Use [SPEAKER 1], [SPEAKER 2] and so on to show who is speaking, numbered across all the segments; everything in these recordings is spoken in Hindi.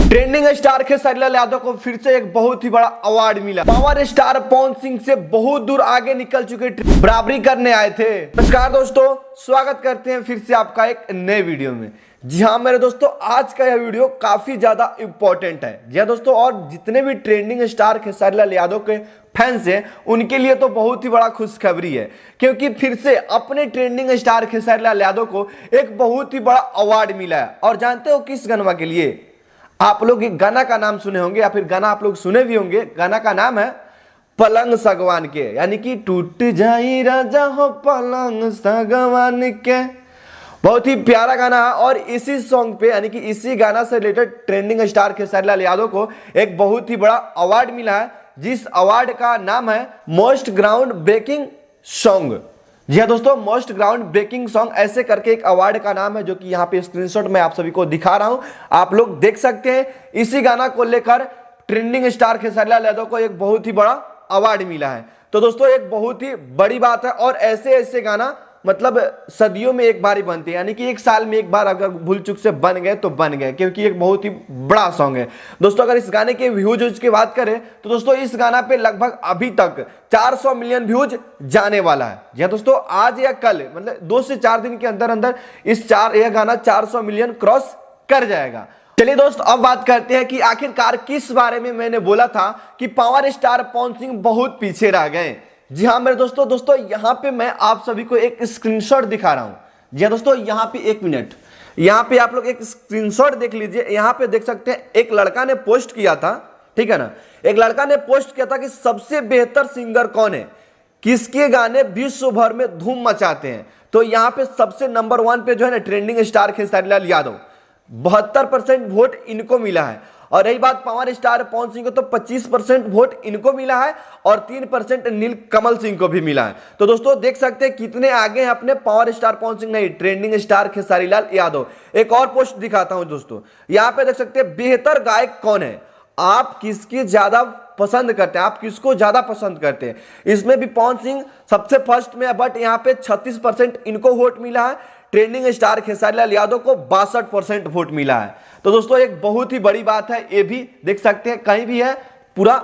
[SPEAKER 1] ट्रेंडिंग स्टार खेसारी लाल यादव को फिर से एक बहुत ही बड़ा अवार्ड मिला। पावर स्टार पवन सिंह से बहुत दूर आगे निकल चुके, बराबरी करने आए थे। नमस्कार दोस्तों, स्वागत करते हैं फिर से आपका एक नए वीडियो में। जी हाँ मेरे दोस्तों, आज का यह वीडियो काफी ज्यादा इंपॉर्टेंट है। जी हाँ दोस्तों, और जितने भी ट्रेंडिंग स्टार खेसारी लाल यादव के फैंस हैं उनके लिए तो बहुत ही बड़ा खुशखबरी है, क्योंकि फिर से अपने ट्रेंडिंग स्टार खेसारी लाल यादव को एक बहुत ही बड़ा अवार्ड मिला है। और जानते हो किस गनमा के लिए? आप लोग एक गाना का नाम सुने होंगे या फिर गाना आप लोग सुने भी होंगे। गाना का नाम है पलंग सागवान के, यानी कि टूट जाई राजा हो पलंग सागवान के। बहुत ही प्यारा गाना है। और इसी सॉन्ग पे यानी कि इसी गाना से related trending star Khesari Lal Yadav को एक बहुत ही बड़ा अवार्ड मिला है, जिस अवार्ड का नाम है मोस्ट ग्राउंड ब्रेकिंग सॉन्ग। जी हाँ दोस्तों, मोस्ट ग्राउंड ब्रेकिंग सॉन्ग ऐसे करके एक अवार्ड का नाम है, जो कि यहाँ पे स्क्रीनशॉट में आप सभी को दिखा रहा हूं, आप लोग देख सकते हैं। इसी गाना को लेकर ट्रेंडिंग स्टार खेसारी लाल यादव को एक बहुत ही बड़ा अवार्ड मिला है। तो दोस्तों एक बहुत ही बड़ी बात है। और ऐसे ऐसे गाना मतलब सदियों में एक बार ही बनते हैं, यानी कि एक साल में एक बार अगर भूल चुक से बन गए तो बन गए, क्योंकि एक बहुत ही बड़ा सॉन्ग है। दोस्तों अगर इस गाने के व्यूज की बात करें तो दोस्तों इस गाना पे लगभग अभी तक 400 मिलियन व्यूज जाने वाला है। जी हाँ दोस्तों, आज या कल मतलब 2 से 4 दिन के अंदर अंदर यह गाना 400 मिलियन क्रॉस कर जाएगा। चलिए दोस्त, अब बात करते हैं कि आखिरकार किस बारे में मैंने बोला था कि पावर स्टार पवन सिंह बहुत पीछे रह गए। जी हाँ मेरे दोस्तों यहाँ पे मैं आप सभी को एक स्क्रीनशॉट दिखा रहा हूं। जी हाँ दोस्तों, यहाँ पे एक मिनट, यहाँ पे आप लोग एक स्क्रीनशॉट देख लीजिए। यहाँ पे देख सकते हैं एक लड़का ने पोस्ट किया था, ठीक है ना, एक लड़का ने पोस्ट किया था कि सबसे बेहतर सिंगर कौन है, किसके गाने विश्व भर में धूम मचाते हैं। तो यहाँ पे सबसे नंबर 1 पे जो है ना trending star Khesari Lal Yadav, 72% vote इनको मिला है। और रही बात पावर स्टार पवन सिंह को, तो 25% वोट इनको मिला है और 3% नीलकमल सिंह को भी मिला है। तो दोस्तों देख सकते हैं कितने आगे हैं अपने पावर स्टार पवन सिंह, नहीं ट्रेंडिंग स्टार खेसारी लाल यादव। एक और पोस्ट दिखाता हूं दोस्तों, यहाँ पे देख सकते हैं बेहतर गायक कौन है, आप किसकी ज्यादा पसंद करते हैं, आप किसको ज्यादा पसंद करते हैं। इसमें भी पवन सिंह सबसे फर्स्ट में है, बट यहाँ पे 36% इनको वोट मिला है। ट्रेंडिंग स्टार खेसारी लाल यादव को 62% वोट मिला है। तो दोस्तों एक बहुत ही बड़ी बात है, ये भी देख सकते हैं कहीं भी है पूरा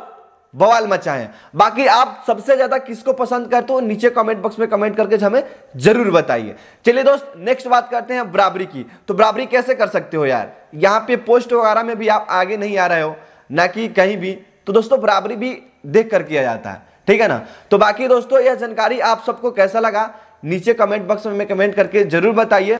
[SPEAKER 1] बवाल मचा है। बाकी आप सबसे ज्यादा किसको पसंद करते हो नीचे कमेंट बॉक्स में कमेंट करके हमें जरूर बताइए। चलिए दोस्त नेक्स्ट बात करते हैं बराबरी की। तो बराबरी कैसे कर सकते हो यार, यहाँ पे पोस्ट वगैरह में भी आप आगे नहीं आ रहे हो ना कि कहीं भी, तो दोस्तों बराबरी भी देख कर किया जाता है, ठीक है ना। तो बाकी दोस्तों यह जानकारी आप सबको कैसा लगा नीचे कमेंट बॉक्स में कमेंट करके जरूर बताइए।